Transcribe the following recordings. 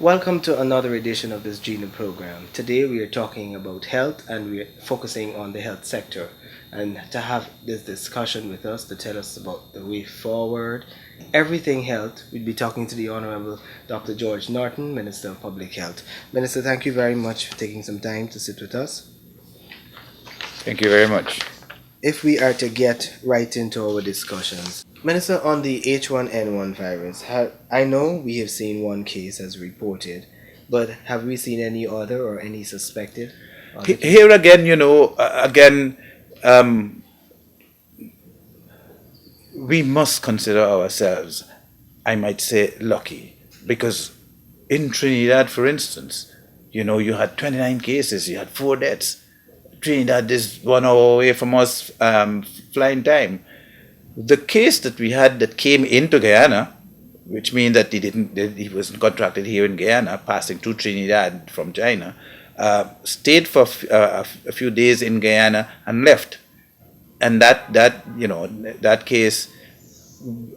Welcome to another edition of this Geno program. Today we are talking about health and we're focusing on the health sector. And to have this discussion with us to tell us about the way forward, everything health, we'll be talking to the Honorable Dr. George Norton, Minister of Public Health. Minister, thank you very much for taking some time to sit with us. Thank you very much. If we are to get right into our discussions, Minister, on the H1N1 virus, I know we have seen one case as reported, but have we seen any other or any suspected? Here again, um, we must consider ourselves, I might say, lucky, because in Trinidad, for instance, you had 29 cases, you had 4 deaths. Trinidad is 1 hour away from us, flying time. The case that we had that came into Guyana, which means that he wasn't contracted here in Guyana, passing through Trinidad from China, stayed for a few days in Guyana and left. And that case,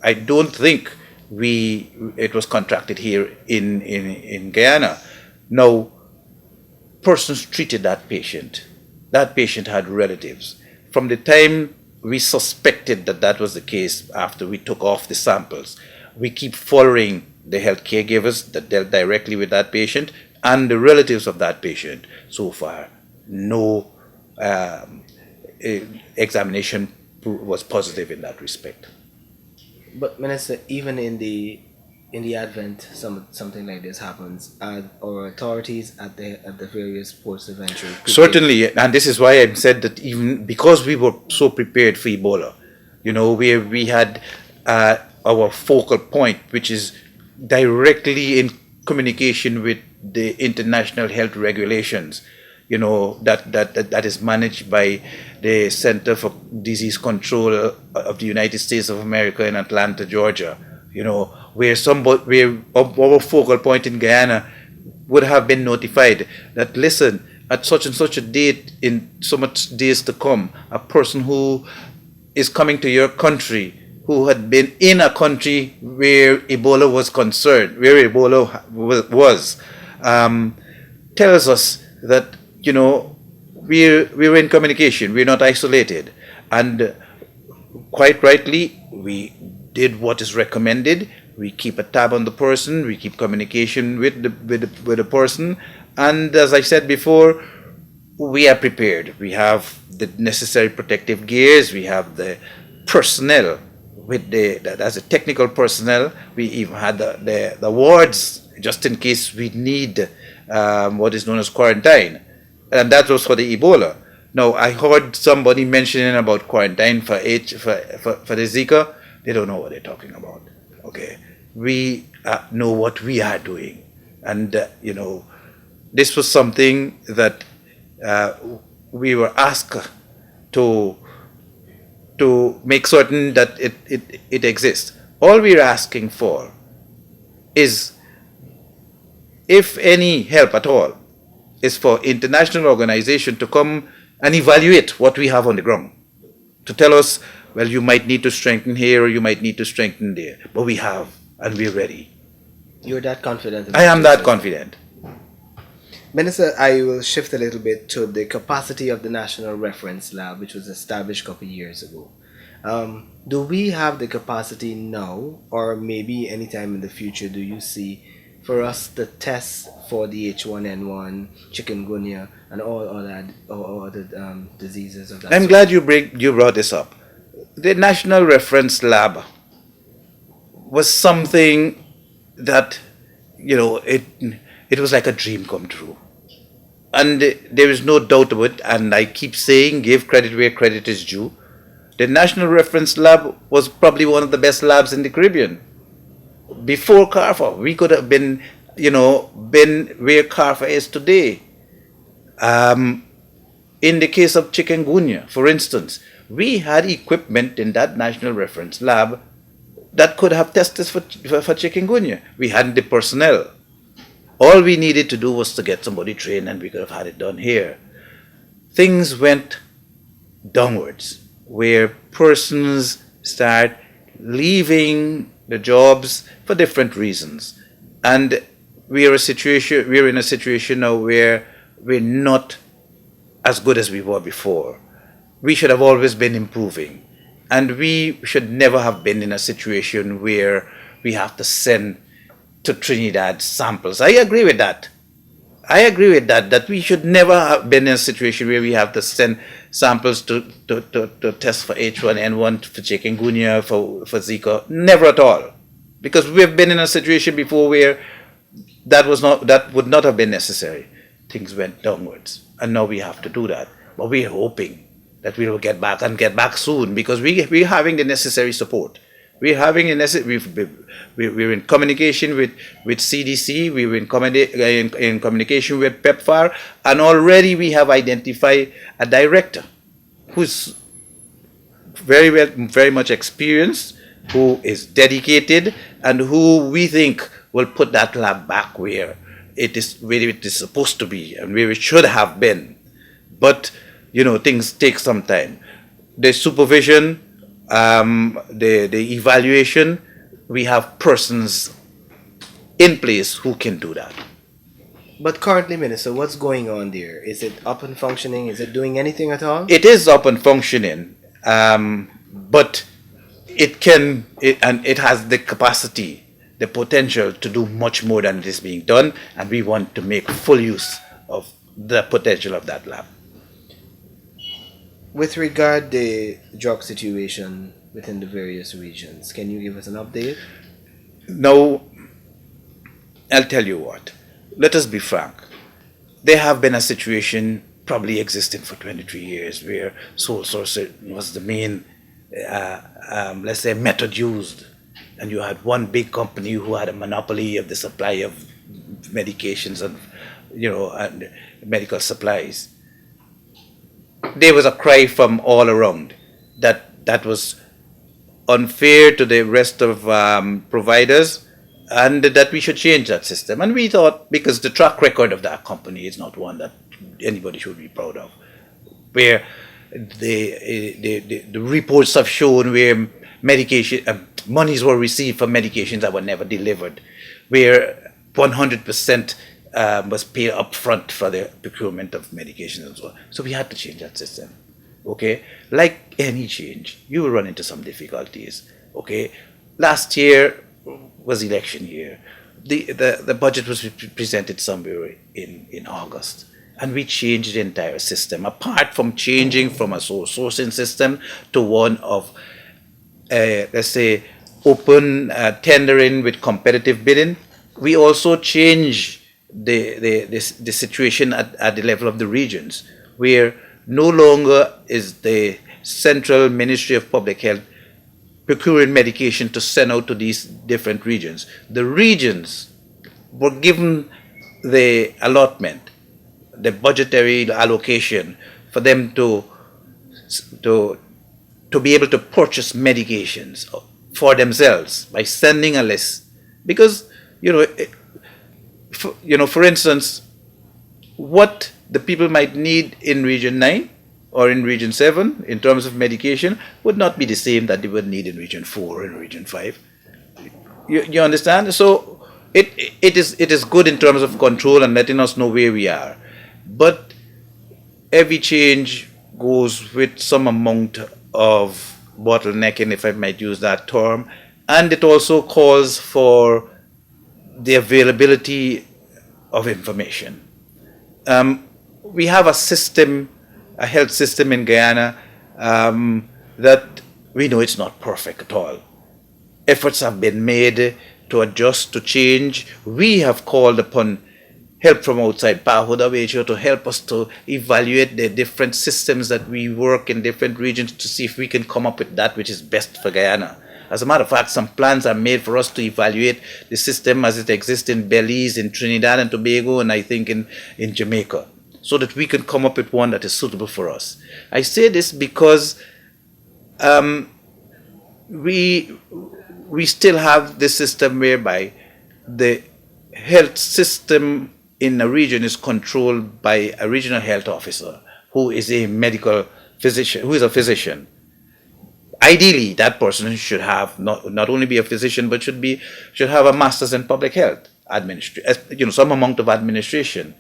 I don't think it was contracted here in Guyana. Now, persons treated that patient. That patient had relatives. From the time we suspected that was the case after we took off the samples, we keep following the health caregivers that dealt directly with that patient and the relatives of that patient. So far, no examination was positive in that respect. But Minister, even in the advent something like this happens, our authorities at the various ports of entry certainly, and this is why I said that even because we were so prepared for Ebola, where we had our focal point, which is directly in communication with the international health regulations, that is managed by the Center for Disease Control of the United States of America in Atlanta, Georgia. Where our focal point in Guyana would have been notified that, listen, at such and such a date, in so much days to come, a person who is coming to your country, who had been in a country where Ebola was concerned, where Ebola was, tells us that, we're in communication, we're not isolated. And quite rightly, we did what is recommended. We keep a tab on the person. We keep communication with the person. And as I said before, we are prepared. We have the necessary protective gears. We have the personnel as a technical personnel. We even had the wards just in case we need what is known as quarantine. And that was for the Ebola. Now, I heard somebody mentioning about quarantine for the Zika. They don't know what they're talking about. Okay, we know what we are doing, and this was something that we were asked to make certain that it exists. All we're asking for is, if any help at all, is for international organization to come and evaluate what we have on the ground, to tell us, well, you might need to strengthen here or you might need to strengthen there. But we have, and we're ready. You're that confident? I am that confident. Minister, I will shift a little bit to the capacity of the National Reference Lab, which was established a couple of years ago. Do we have the capacity now, or maybe anytime in the future, do you see, for us to test for the H1N1, chikungunya, and all other diseases of that I'm sort? glad you brought this up. The National Reference Lab was something that, it was like a dream come true. And there is no doubt about it, and I keep saying, give credit where credit is due. The National Reference Lab was probably one of the best labs in the Caribbean. Before CARFA, we could have been where CARFA is today. In the case of chikungunya, for instance, we had equipment in that National Reference Lab that could have tested for chikungunya. We hadn't the personnel. All we needed to do was to get somebody trained, and we could have had it done here. Things went downwards, where persons start leaving the jobs for different reasons. And we're in a situation now where we're not as good as we were before. We should have always been improving. And we should never have been in a situation where we have to send to Trinidad samples. I agree with that. I agree with that, that we should never have been in a situation where we have to send samples to test for H1N1, for chikungunya, for Zika. Never at all. Because we've been in a situation before where that would not have been necessary. Things went downwards. And now we have to do that. But we're hoping that we will get back and get back soon because we're having the necessary support. We're having a we're in communication with CDC, we're in communication with PEPFAR, and already we have identified a director who's very much experienced, who is dedicated, and who we think will put that lab back where it is supposed to be and where it should have been. But things take some time. The supervision, the evaluation, we have persons in place who can do that. But currently, Minister, what's going on there? Is it up and functioning? Is it doing anything at all? It is up and functioning, but it has the capacity, the potential to do much more than it is being done, and we want to make full use of the potential of that lab. With regard the drug situation within the various regions, can you give us an update? Now, I'll tell you what. Let us be frank. There have been a situation probably existing for 23 years where sole source was the main, let's say, method used. And you had one big company who had a monopoly of the supply of medications and medical supplies. There was a cry from all around that was unfair to the rest of providers, and that we should change that system. And we thought, because the track record of that company is not one that anybody should be proud of, where the reports have shown where medication monies were received for medications that were never delivered, where 100% was paid up front for the procurement of medications and so on. So we had to change that system. Okay, like any change, you will run into some difficulties. Okay, last year was election year. The budget was presented somewhere in August, and we changed the entire system. Apart from changing from a sole sourcing system to one of let's say open tendering with competitive bidding, we also changed the situation at the level of the regions, where no longer is the Central Ministry of Public Health procuring medication to send out to these different regions. The regions were given the allotment, the budgetary allocation for them to be able to purchase medications for themselves by sending a list. Because, for instance, what the people might need in Region 9 or in Region 7 in terms of medication would not be the same that they would need in Region 4 or in Region 5. You understand? So it is good in terms of control and letting us know where we are. But every change goes with some amount of bottlenecking, if I might use that term, and it also calls for the availability of information. We have a health system in Guyana that we know it's not perfect at all. Efforts have been made to adjust, to change. We have called upon help from outside, WHO, to help us to evaluate the different systems that we work in different regions to see if we can come up with that which is best for Guyana. As a matter of fact, some plans are made for us to evaluate the system as it exists in Belize, in Trinidad and Tobago, and I think in Jamaica, so that we can come up with one that is suitable for us. I say this because we still have this system whereby the health system in a region is controlled by a regional health officer who is a medical physician, who is a physician. Ideally, that person should have not only be a physician, but should have a master's in public health. some amount of administration.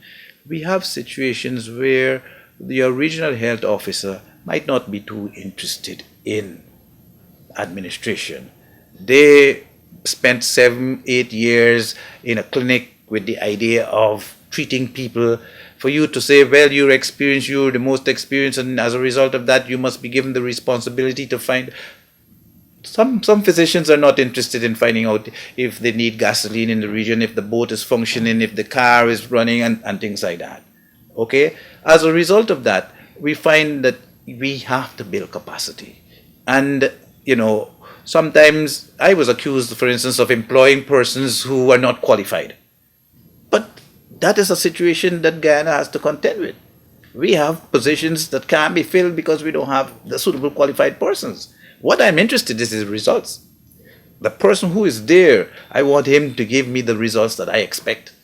We have situations where your regional health officer might not be too interested in administration. They spent 7, 8 years in a clinic with the idea of treating people. For you to say, well, you're experienced, you're the most experienced, and as a result of that, you must be given the responsibility to find. Some physicians are not interested in finding out if they need gasoline in the region, if the boat is functioning, if the car is running, and things like that. Okay? As a result of that, we find that we have to build capacity. And, sometimes I was accused, for instance, of employing persons who are not qualified. But that is a situation that Guyana has to contend with. We have positions that can't be filled because we don't have the suitable qualified persons. What I'm interested in is results. The person who is there, I want him to give me the results that I expect.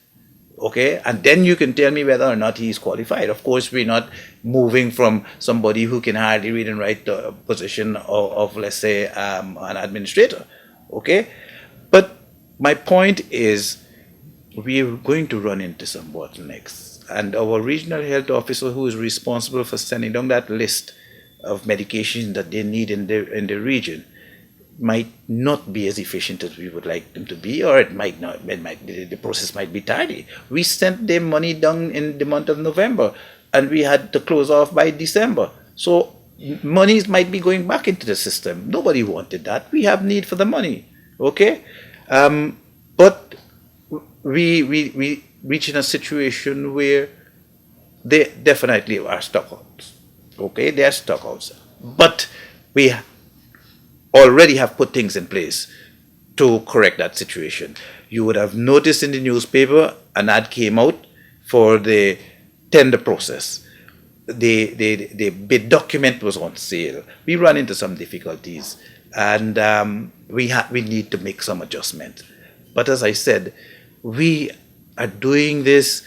Okay? And then you can tell me whether or not he is qualified. Of course, we're not moving from somebody who can hardly read and write to a position of let's say, an administrator. Okay? But my point is, we're going to run into some bottlenecks. And our regional health officer, who is responsible for sending down that list of medication that they need in the region, might not be as efficient as we would like them to be, or it might not. The process might be tardy. We sent them money down in the month of November, and we had to close off by December. So monies might be going back into the system. Nobody wanted that. We have need for the money. Okay, but we reach in a situation where they definitely are stockouts. Okay, they are stockouts, but we already have put things in place to correct that situation. You would have noticed in the newspaper an ad came out for the tender process. The bid document was on sale. We ran into some difficulties, and we need to make some adjustment. But as I said, we are doing this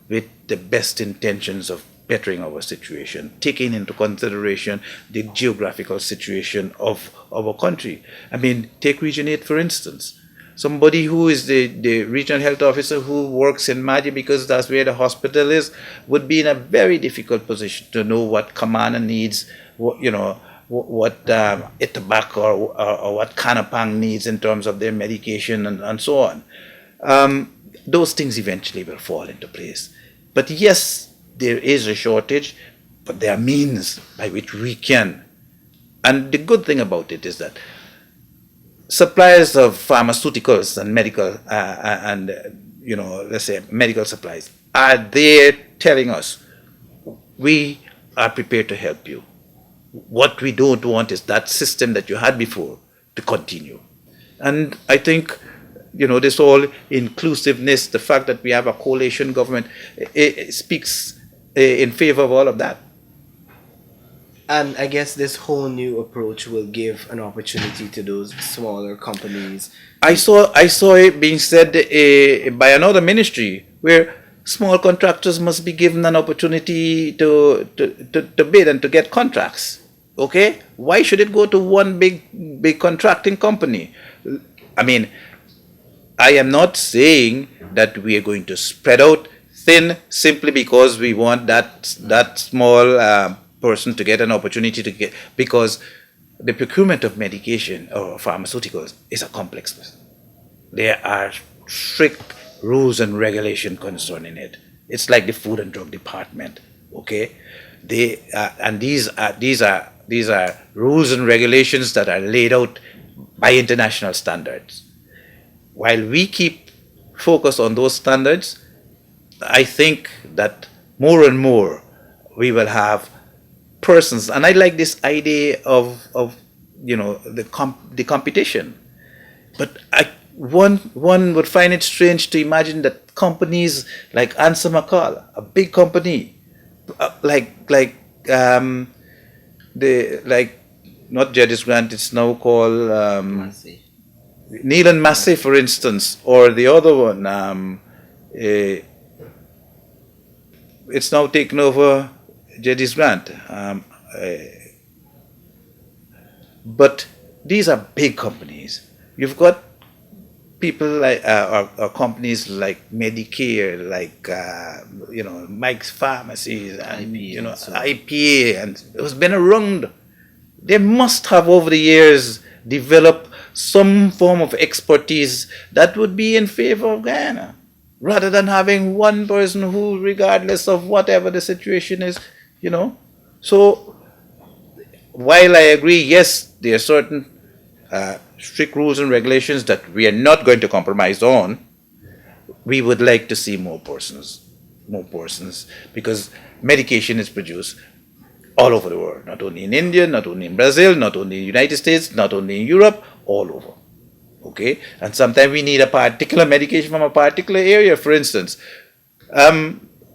with the best intentions of bettering our situation, taking into consideration the geographical situation of our country. I mean, take Region 8 for instance. Somebody who is the regional health officer who works in Maji, because that's where the hospital is, would be in a very difficult position to know what Kamana needs, what Itabak or what Kanapang needs in terms of their medication and so on. Those things eventually will fall into place. But yes, there is a shortage, but there are means by which we can. And the good thing about it is that suppliers of pharmaceuticals and medical let's say medical supplies are there telling us, we are prepared to help you. What we don't want is that system that you had before to continue. And I think, this whole inclusiveness, the fact that we have a coalition government, it speaks in favor of all of that. And I guess this whole new approach will give an opportunity to those smaller companies. I saw it being said by another ministry, where small contractors must be given an opportunity to bid and to get contracts. Okay, why should it go to one big contracting company? I mean, I am not saying that we are going to spread out thin simply because we want that small person to get an opportunity to get, because the procurement of medication or pharmaceuticals is a complex business. There are strict rules and regulation concerning it. It's like the Food and Drug Department. Okay, and these are rules and regulations that are laid out by international standards. While we keep focus on those standards, I think that more and more we will have persons, and I like this idea of the competition. But one would find it strange to imagine that companies like Ansa McCall, a big company, not Jedis Grant, it's now called Neil and Massey, for instance, or the other one. It's now taken over Jedis Grant. But these are big companies. You've got people like or companies like Medicare, like Mike's Pharmacies, and IPA and so on. IPA, and it's been around. They must have over the years developed some form of expertise that would be in favor of Guyana, rather than having one person who, regardless of whatever the situation is, you know. So while I agree, yes, there are certain strict rules and regulations that we are not going to compromise on, we would like to see more persons, because medication is produced all over the world, not only in India, not only in Brazil, not only in the United States, not only in Europe, all over. Okay? And sometimes we need a particular medication from a particular area. For instance,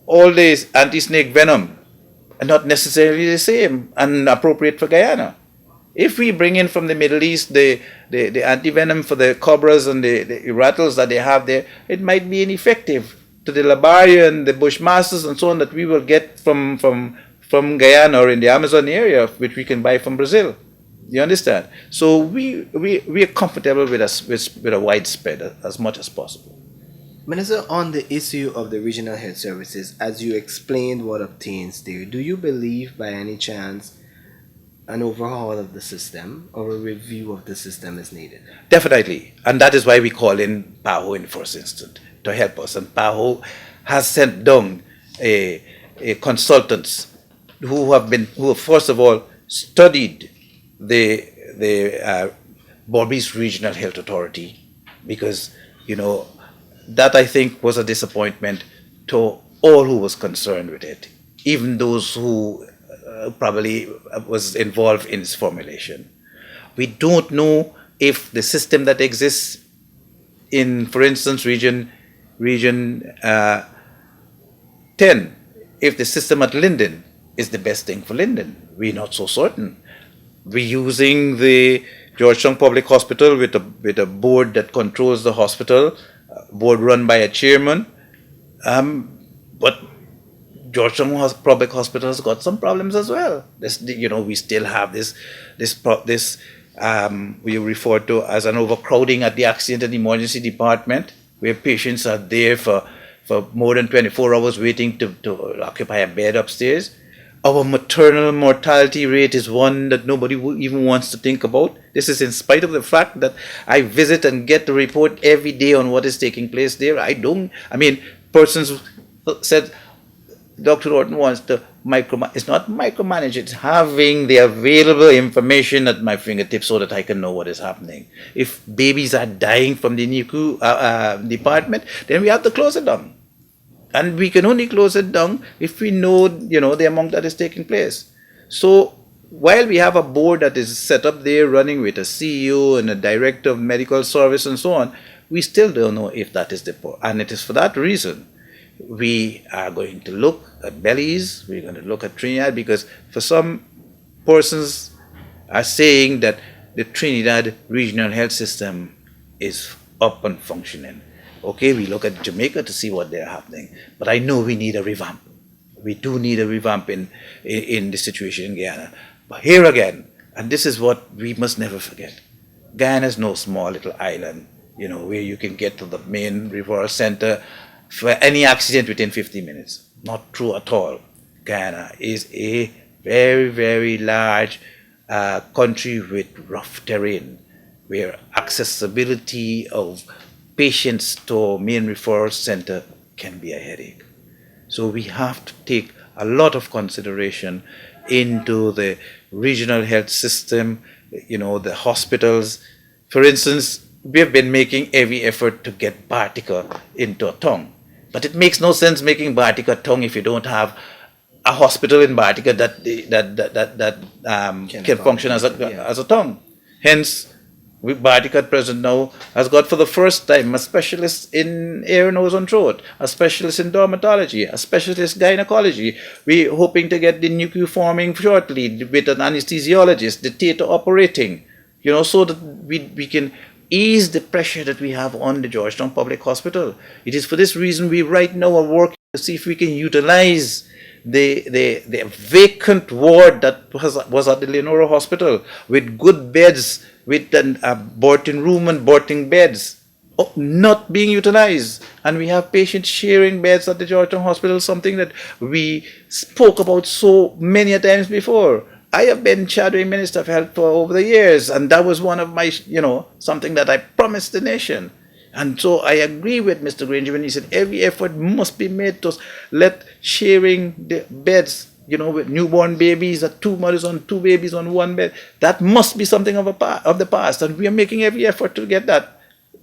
all these anti-snake venom are not necessarily the same and appropriate for Guyana. If we bring in from the Middle East the anti-venom for the cobras and the rattles that they have there, it might be ineffective to the labarian, the bushmasters, and so on that we will get from Guyana or in the Amazon area, which we can buy from Brazil. You understand? So we are comfortable with a widespread as much as possible. Minister, on the issue of the regional health services, as you explained what obtains there, do you believe by any chance an overhaul of the system or a review of the system is needed? Definitely. And that is why we call in PAHO in the first instance to help us. And PAHO has sent down a consultants who have first of all studied the Bobby's Regional Health Authority, because that I think was a disappointment to all who was concerned with it, even those who probably was involved in its formulation. We don't know if the system that exists in, for instance, region 10, if the system at Linden is the best thing for Linden. We're not so certain. We're using the Georgetown Public Hospital with a board that controls the hospital, board run by a chairman. But Georgetown Public Hospital has got some problems as well. We still have this we refer to as an overcrowding at the accident and emergency department, where patients are there for more than 24 hours waiting to occupy a bed upstairs. Our maternal mortality rate is one that nobody even wants to think about. This is in spite of the fact that I visit and get the report every day on what is taking place there. Persons said Dr. Norton wants to it's not micromanage, it's having the available information at my fingertips so that I can know what is happening. If babies are dying from the NICU department, then we have to close it down. And we can only close it down if we know, the amount that is taking place. So while we have a board that is set up there running with a CEO and a director of medical service and so on, we still don't know if that is the point. And it is for that reason we are going to look at Belize, we're going to look at Trinidad, because for some persons are saying that the Trinidad regional health system is up and functioning. Okay, we look at Jamaica to see what they're happening. But I know we need a revamp. We do need a revamp in the situation in Guyana. But here again, and this is what we must never forget, Guyana is no small little island, where you can get to the main referral center for any accident within 50 minutes. Not true at all. Guyana is a very, very large country with rough terrain, where accessibility of patients to main referral center can be a headache. So we have to take a lot of consideration into the regional health system, the hospitals. For instance, we have been making every effort to get Bartica into a tongue. But it makes no sense making Bartica a tongue if you don't have a hospital in Bartica that can function as a tongue. Hence, Bartica at present now has got for the first time a specialist in ear, nose and throat, a specialist in dermatology, a specialist in gynecology. We're hoping to get the NICU forming shortly with an anesthesiologist, the theater operating, so that we can ease the pressure that we have on the Georgetown Public Hospital. It is for this reason we right now are working to see if we can utilize the vacant ward that was at the Leonora Hospital with good beds, with a birthing room and birthing beds. not being utilized. And we have patients sharing beds at the Georgetown Hospital, something that we spoke about so many a times before. I have been shadowing Minister of Health for over the years, and that was one of my, something that I promised the nation. And so I agree with Mr. Granger when he said every effort must be made to let sharing the beds, with newborn babies, that two mothers on two babies on one bed, that must be something of the past, and we are making every effort to get that.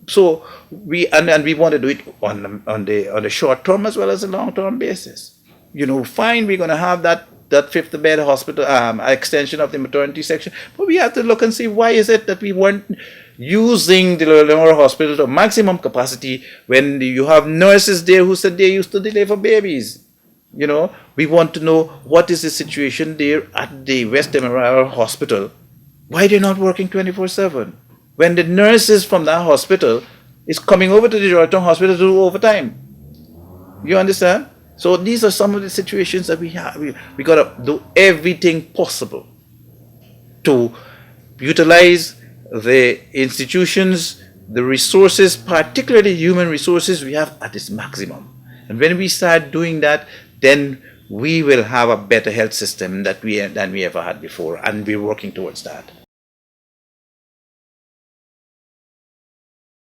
So and we want to do it on the short term as well as the long term basis. Fine, we're going to have that fifth bed hospital extension of the maternity section, but we have to look and see why is it that we weren't using the lower hospital to maximum capacity when you have nurses there who said they used to deliver babies. We want to know what is the situation there at the West Memorial Hospital. Why they're not working 24/7 when the nurses from that hospital is coming over to the Norton hospital to do overtime. You understand? So these are some of the situations that we have. We got to do everything possible to utilize the institutions, the resources, particularly human resources we have at its maximum. And when we start doing that, then we will have a better health system than we ever had before, and we're working towards that.